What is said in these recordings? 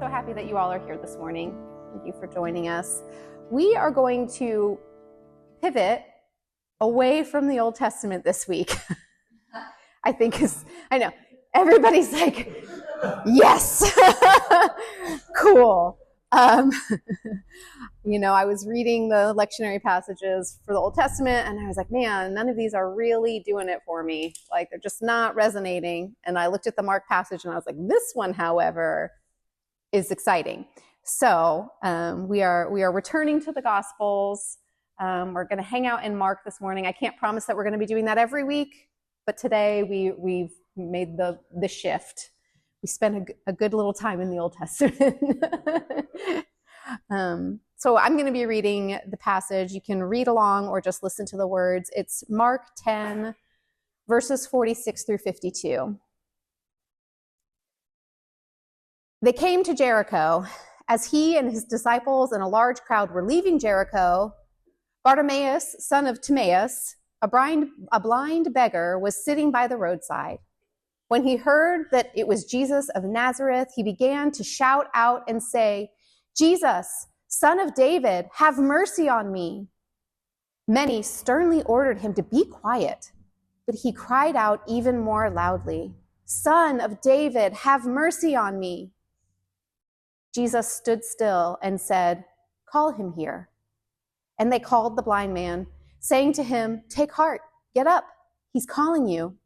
So happy that you all are here this morning. Thank you for joining us. We are going to pivot away from the Old Testament this week. I know, everybody's like, yes, cool. I was reading the lectionary passages for the Old Testament, and I was like, man, none of these are really doing it for me. Like, they're just not resonating. And I looked at the Mark passage, and I was like, this one, however, is exciting. So we are returning to the Gospels. We're going to hang out in Mark this morning. I can't promise that we're going to be doing that every week, but today we've made the shift. We spent a good little time in the Old Testament. So I'm going to be reading the passage. You can read along or just listen to the words. It's Mark 10, verses 46 through 52. They came to Jericho. As he and his disciples and a large crowd were leaving Jericho, Bartimaeus, son of Timaeus, a blind beggar, was sitting by the roadside. When he heard that it was Jesus of Nazareth, he began to shout out and say, "Jesus, Son of David, have mercy on me." Many sternly ordered him to be quiet, but he cried out even more loudly, "Son of David, have mercy on me." Jesus stood still and said, "Call him here." And they called the blind man, saying to him, "Take heart, get up, he's calling you."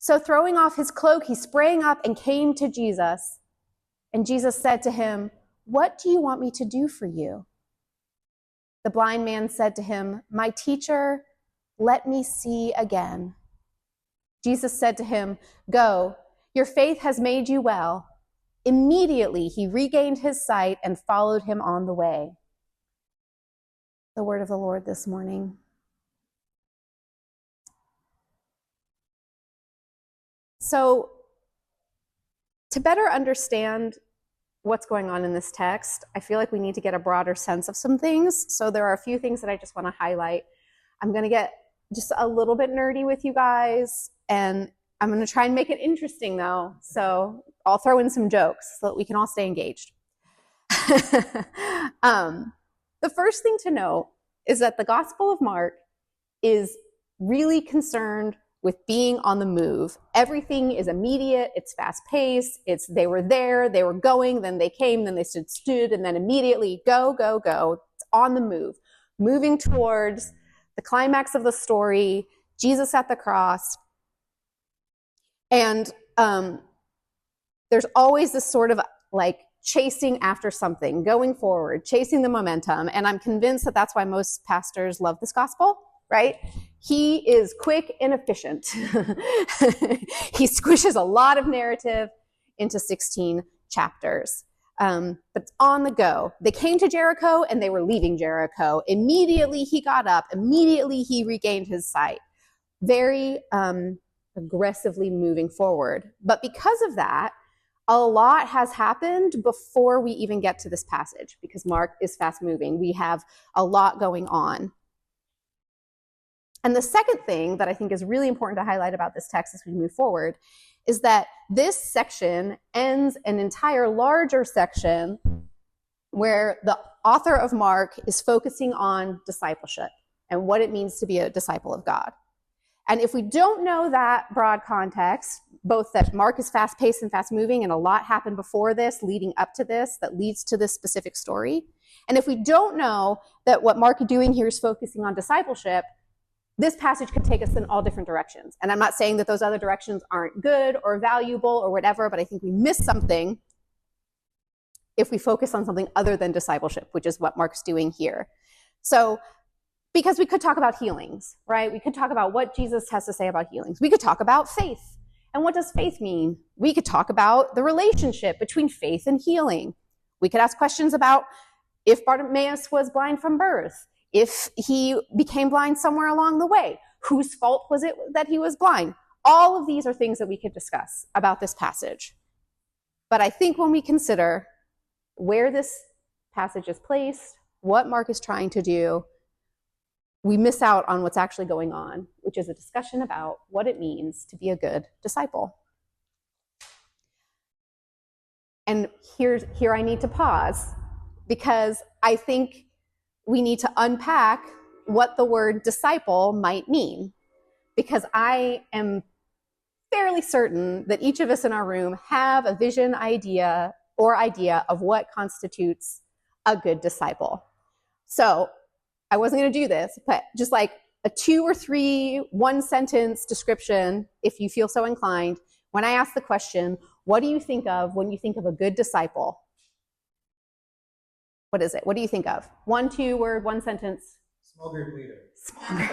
So throwing off his cloak, he sprang up and came to Jesus. And Jesus said to him, "What do you want me to do for you?" The blind man said to him, "My teacher, let me see again." Jesus said to him, "Go, your faith has made you well." Immediately he regained his sight and followed him on the way. The word of the Lord this morning. So, to better understand what's going on in this text, I feel like we need to get a broader sense of some things. So there are a few things that I just want to highlight. I'm going to get just a little bit nerdy with you guys, and I'm going to try and make it interesting, though. So I'll throw in some jokes so that we can all stay engaged. The first thing to note is that the Gospel of Mark is really concerned with being on the move. Everything is immediate. It's fast-paced. They were there, they were going, then they came, then they stood, and then immediately go, go, go. It's on the move, moving towards the climax of the story, Jesus at the cross. And there's always this sort of like chasing after something, going forward, chasing the momentum. And I'm convinced that that's why most pastors love this gospel, right? He is quick and efficient. He squishes a lot of narrative into 16 chapters. But it's on the go. They came to Jericho and they were leaving Jericho. Immediately he got up. Immediately he regained his sight. Very aggressively moving forward. But because of that, a lot has happened before we even get to this passage, because Mark is fast moving. We have a lot going on. And the second thing that I think is really important to highlight about this text as we move forward is that this section ends an entire larger section where the author of Mark is focusing on discipleship and what it means to be a disciple of God. And if we don't know that broad context, both that Mark is fast-paced and fast-moving, and a lot happened before this, leading up to this, that leads to this specific story, and if we don't know that what Mark is doing here is focusing on discipleship, this passage could take us in all different directions. And I'm not saying that those other directions aren't good or valuable or whatever, but I think we miss something if we focus on something other than discipleship, which is what Mark's doing here. So, because we could talk about healings, right? We could talk about what Jesus has to say about healings. We could talk about faith. And what does faith mean? We could talk about the relationship between faith and healing. We could ask questions about if Bartimaeus was blind from birth, if he became blind somewhere along the way, whose fault was it that he was blind? All of these are things that we could discuss about this passage. But I think when we consider where this passage is placed, what Mark is trying to do, we miss out on what's actually going on, which is a discussion about what it means to be a good disciple. And here I need to pause, because I think we need to unpack what the word disciple might mean, because I am fairly certain that each of us in our room have a vision, idea of what constitutes a good disciple. So I wasn't going to do this, but just like a 2 or 3 one-sentence description, if you feel so inclined, when I ask the question, what do you think of when you think of a good disciple? What is it? What do you think of? 1, 2 word, one sentence. Small group leader. Small group.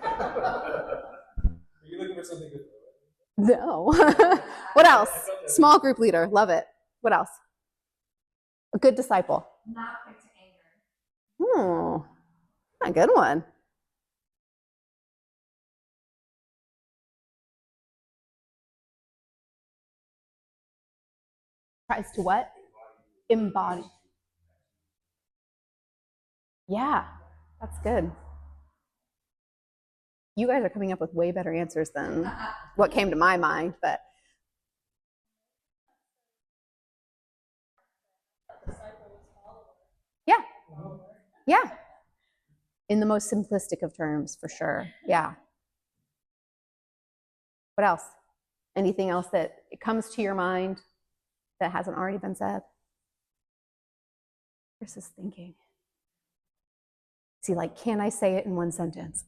Are you looking for something good? No. What else? Small group leader. Love it. What else? A good disciple. Not quick to anger. A good one. Tries to what? Embody. Yeah, that's good. You guys are coming up with way better answers than what came to my mind, but yeah. Yeah. In the most simplistic of terms, for sure. Yeah. What else? Anything else that comes to your mind that hasn't already been said? Chris is thinking. See, like, can I say it in one sentence?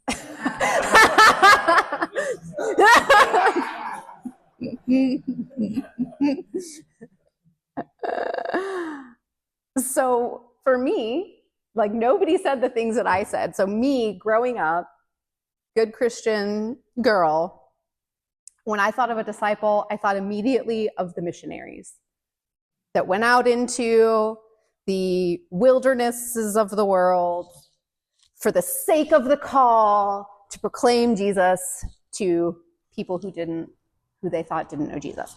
So for me, like, nobody said the things that I said. So me, growing up, good Christian girl, when I thought of a disciple, I thought immediately of the missionaries that went out into the wildernesses of the world for the sake of the call to proclaim Jesus to people who they thought didn't know Jesus.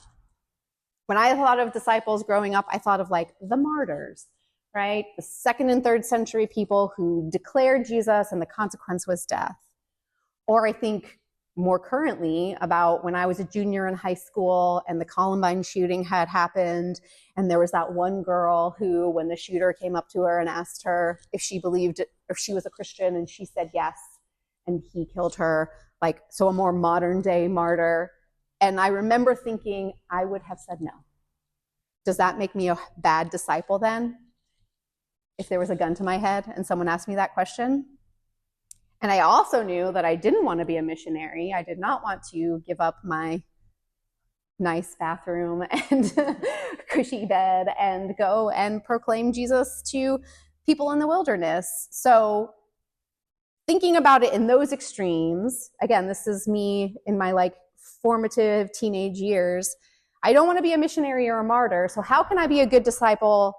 When I thought of disciples growing up, I thought of like the martyrs, right? The 2nd and 3rd century people who declared Jesus and the consequence was death. Or I think more currently about when I was a junior in high school and the Colombel shooting had happened, and there was that one girl who, when the shooter came up to her and asked her if she believed, if she was a Christian, and she said yes, and he killed her, like, so a more modern day martyr. And I remember thinking, I would have said no. Does that make me a bad disciple then? If there was a gun to my head and someone asked me that question? And I also knew that I didn't want to be a missionary. I did not want to give up my nice bathroom and cushy bed and go and proclaim Jesus to people in the wilderness. So thinking about it in those extremes, again, this is me in my like formative teenage years. I don't want to be a missionary or a martyr. So how can I be a good disciple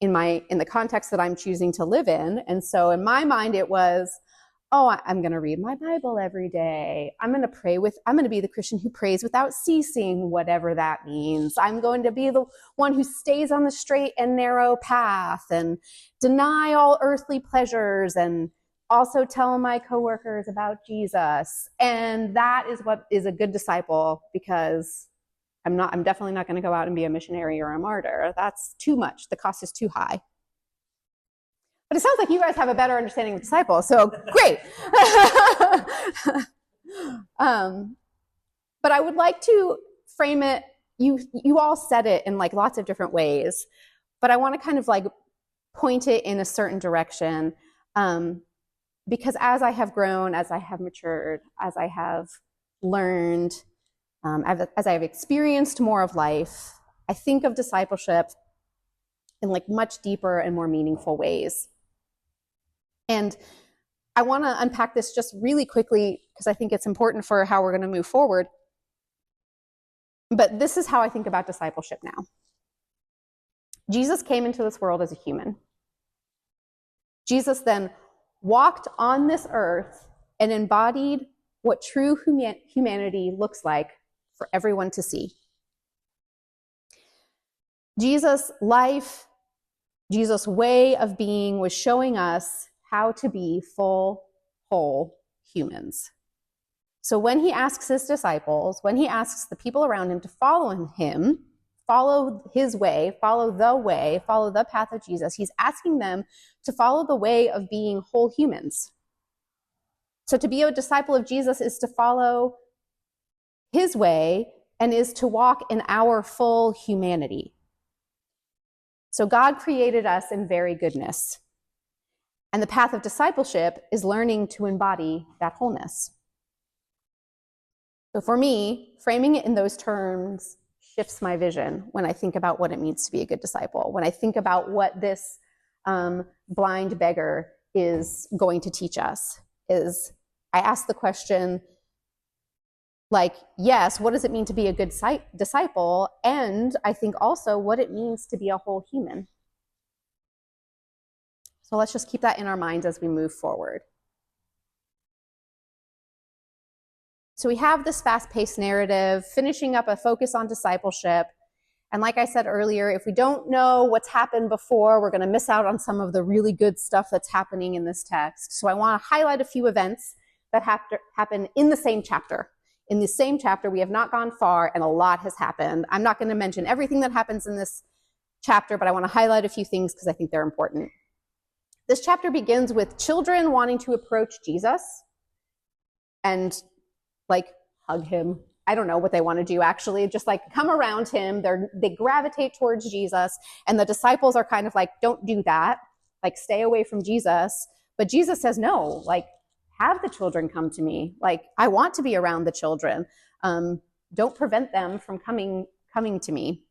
in the context that I'm choosing to live in? And so in my mind, it was, oh, I'm going to read my Bible every day. I'm going to be the Christian who prays without ceasing, whatever that means. I'm going to be the one who stays on the straight and narrow path and deny all earthly pleasures and also tell my coworkers about Jesus. And that is what is a good disciple, because I'm definitely not going to go out and be a missionary or a martyr. That's too much. The cost is too high. But it sounds like you guys have a better understanding of disciples, so great. But I would like to frame it, you all said it in like lots of different ways, but I want to kind of like point it in a certain direction, because as I have grown, as I have matured, as I have learned, as I have experienced more of life, I think of discipleship in like much deeper and more meaningful ways. And I want to unpack this just really quickly because I think it's important for how we're going to move forward. But this is how I think about discipleship now. Jesus came into this world as a human. Jesus then walked on this earth and embodied what true humanity looks like for everyone to see. Jesus' life, Jesus' way of being was showing us how to be full, whole humans. So when he asks his disciples, when he asks the people around him to follow follow his way, follow the path of Jesus. He's asking them to follow the way of being whole humans. So to be a disciple of Jesus is to follow his way and is to walk in our full humanity. So God created us in very goodness. And the path of discipleship is learning to embody that wholeness. So for me, framing it in those terms shifts my vision when I think about what it means to be a good disciple, when I think about what this blind beggar is going to teach us. Is I ask the question, like, yes, what does it mean to be a good disciple? And I think also what it means to be a whole human. So let's just keep that in our minds as we move forward. So we have this fast-paced narrative, finishing up a focus on discipleship. And like I said earlier, if we don't know what's happened before, we're going to miss out on some of the really good stuff that's happening in this text. So I want to highlight a few events that happen in the same chapter. In the same chapter, we have not gone far, and a lot has happened. I'm not going to mention everything that happens in this chapter, but I want to highlight a few things because I think they're important. This chapter begins with children wanting to approach Jesus and like hug him. I don't know what they want to do, actually, just like come around him. They gravitate towards Jesus, and the disciples are kind of like, don't do that, like stay away from Jesus. But Jesus says, no, like have the children come to me. Like I want to be around the children. Don't prevent them from coming to me.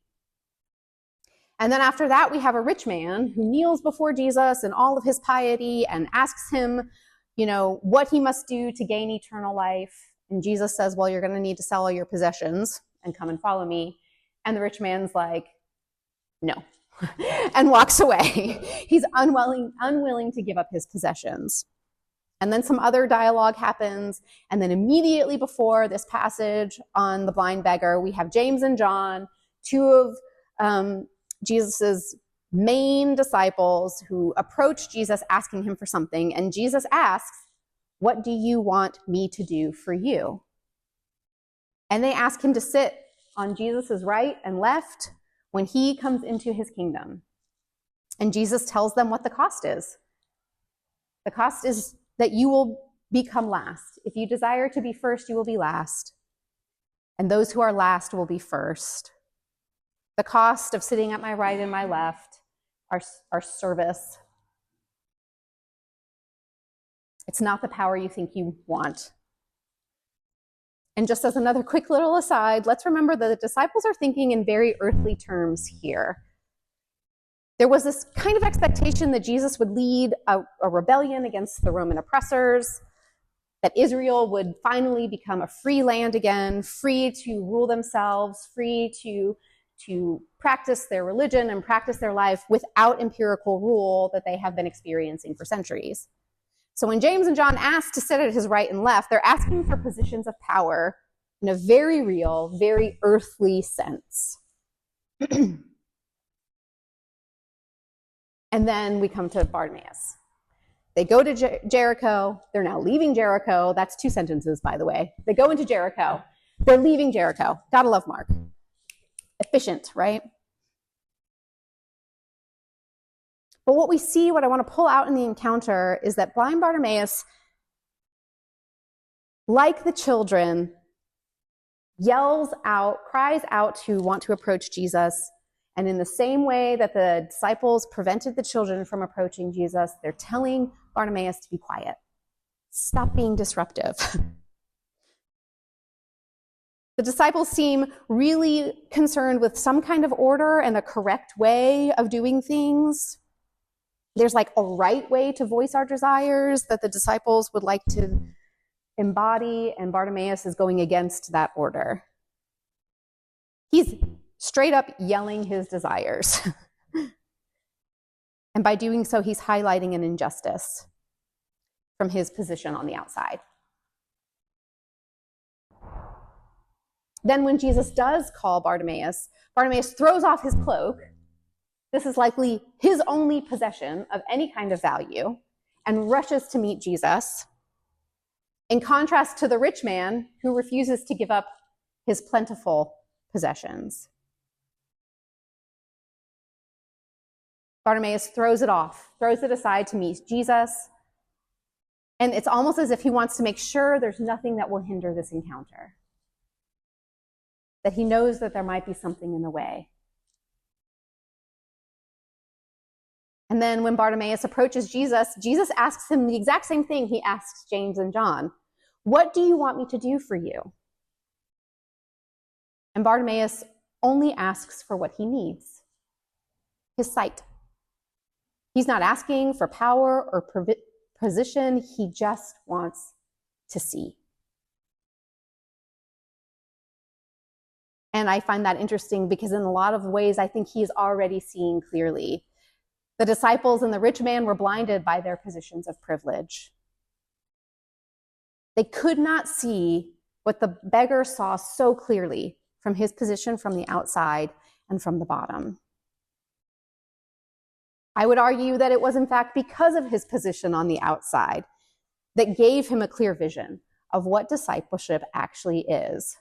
And then after that, we have a rich man who kneels before Jesus in all of his piety and asks him, what he must do to gain eternal life. And Jesus says, well, you're going to need to sell all your possessions and come and follow me. And the rich man's like, no, and walks away. He's unwilling to give up his possessions. And then some other dialogue happens. And then immediately before this passage on the blind beggar, we have James and John, two of Jesus's main disciples, who approach Jesus asking him for something. And Jesus asks, what do you want me to do for you? And they ask him to sit on Jesus's right and left when he comes into his kingdom. And Jesus tells them what the cost is. The cost is that you will become last. If you desire to be first, you will be last. And those who are last will be first. The cost of sitting at my right and my left are service. It's not the power you think you want. And just as another quick little aside, let's remember that the disciples are thinking in very earthly terms here. There was this kind of expectation that Jesus would lead a rebellion against the Roman oppressors, that Israel would finally become a free land again, free to rule themselves, free to practice their religion and practice their life without empirical rule that they have been experiencing for centuries. So when James and John ask to sit at his right and left, they're asking for positions of power in a very real, very earthly sense. And then we come to Bartimaeus. They go to Jericho. They're now leaving Jericho. That's 2 sentences, by the way. They go into Jericho. They're leaving Jericho. Gotta love Mark. Efficient, right? But what we see, what I want to pull out in the encounter, is that blind Bartimaeus, like the children, yells out, cries out to want to approach Jesus. And in the same way that the disciples prevented the children from approaching Jesus, they're telling Bartimaeus to be quiet. Stop being disruptive. The disciples seem really concerned with some kind of order and a correct way of doing things. There's like a right way to voice our desires that the disciples would like to embody, and Bartimaeus is going against that order. He's straight up yelling his desires. And by doing so, he's highlighting an injustice from his position on the outside. Then when Jesus does call Bartimaeus, Bartimaeus throws off his cloak. This is likely his only possession of any kind of value, and rushes to meet Jesus, in contrast to the rich man who refuses to give up his plentiful possessions. Bartimaeus throws it off, throws it aside to meet Jesus. And it's almost as if he wants to make sure there's nothing that will hinder this encounter, that he knows that there might be something in the way. And then when Bartimaeus approaches Jesus, Jesus asks him the exact same thing he asks James and John. What do you want me to do for you? And Bartimaeus only asks for what he needs, his sight. He's not asking for power or position. He just wants to see. And I find that interesting because in a lot of ways, I think he's already seeing clearly. The disciples and the rich man were blinded by their positions of privilege. They could not see what the beggar saw so clearly from his position from the outside and from the bottom. I would argue that it was in fact because of his position on the outside that gave him a clear vision of what discipleship actually is.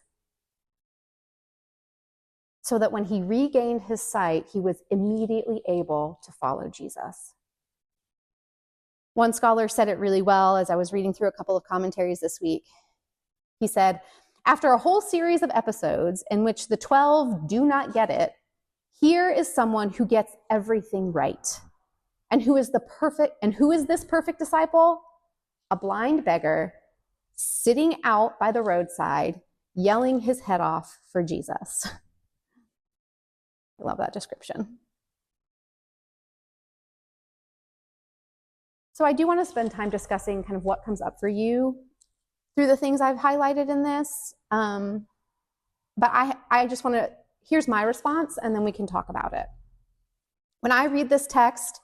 So that when he regained his sight, he was immediately able to follow Jesus. One scholar said it really well as I was reading through a couple of commentaries this week. He said, after a whole series of episodes in which the 12 do not get it, here is someone who gets everything right. And who is this perfect disciple? A blind beggar sitting out by the roadside, yelling his head off for Jesus. I love that description. So I do want to spend time discussing kind of what comes up for you through the things I've highlighted in this. But I just want to, here's my response, and then we can talk about it. When I read this text,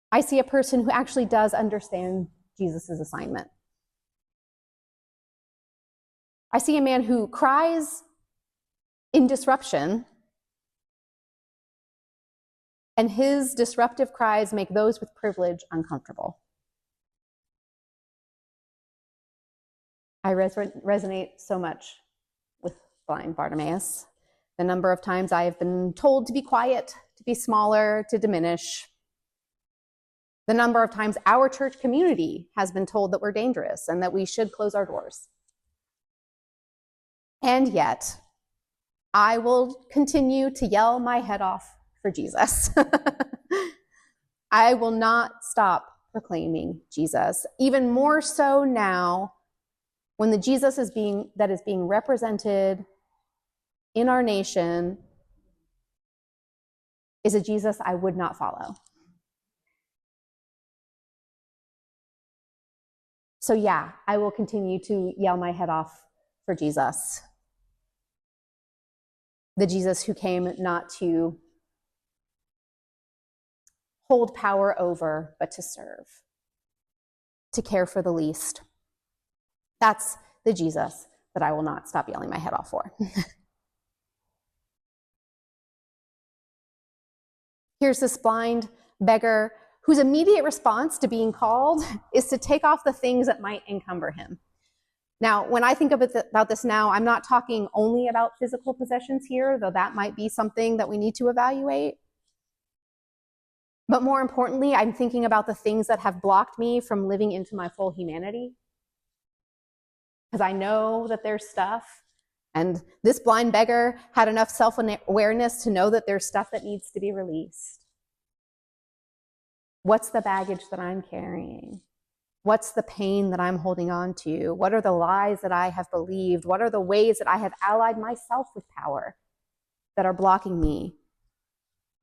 I see a person who actually does understand Jesus' assignment. I see a man who cries in disruption, and his disruptive cries make those with privilege uncomfortable. I resonate so much with blind Bartimaeus. The number of times I have been told to be quiet, to be smaller, to diminish. The number of times our church community has been told that we're dangerous and that we should close our doors. And yet, I will continue to yell my head off for Jesus. I will not stop proclaiming Jesus, even more so now when the Jesus that is being represented in our nation is a Jesus I would not follow. So yeah, I will continue to yell my head off for Jesus. The Jesus who came not to hold power over, but to serve, to care for the least. That's the Jesus that I will not stop yelling my head off for. Here's this blind beggar whose immediate response to being called is to take off the things that might encumber him. Now, when I think about this now, I'm not talking only about physical possessions here, though that might be something that we need to evaluate. But more importantly, I'm thinking about the things that have blocked me from living into my full humanity. Because I know that there's stuff, and this blind beggar had enough self-awareness to know that there's stuff that needs to be released. What's the baggage that I'm carrying? What's the pain that I'm holding on to? What are the lies that I have believed? What are the ways that I have allied myself with power that are blocking me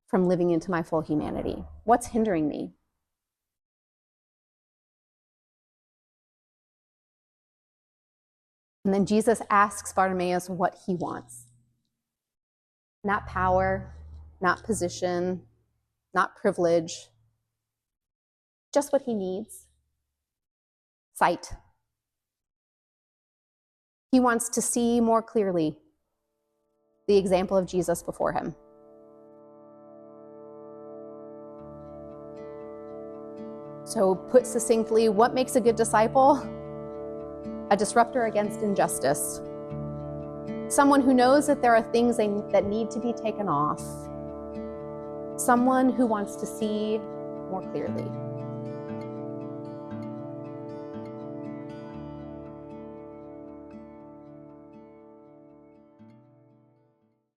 from living into my full humanity? What's hindering me? And then Jesus asks Bartimaeus what he wants. Not power, not position, not privilege, just what he needs. Sight. He wants to see more clearly the example of Jesus before him. So, put succinctly, what makes a good disciple? A disruptor against injustice. Someone who knows that there are things that need to be taken off, someone who wants to see more clearly.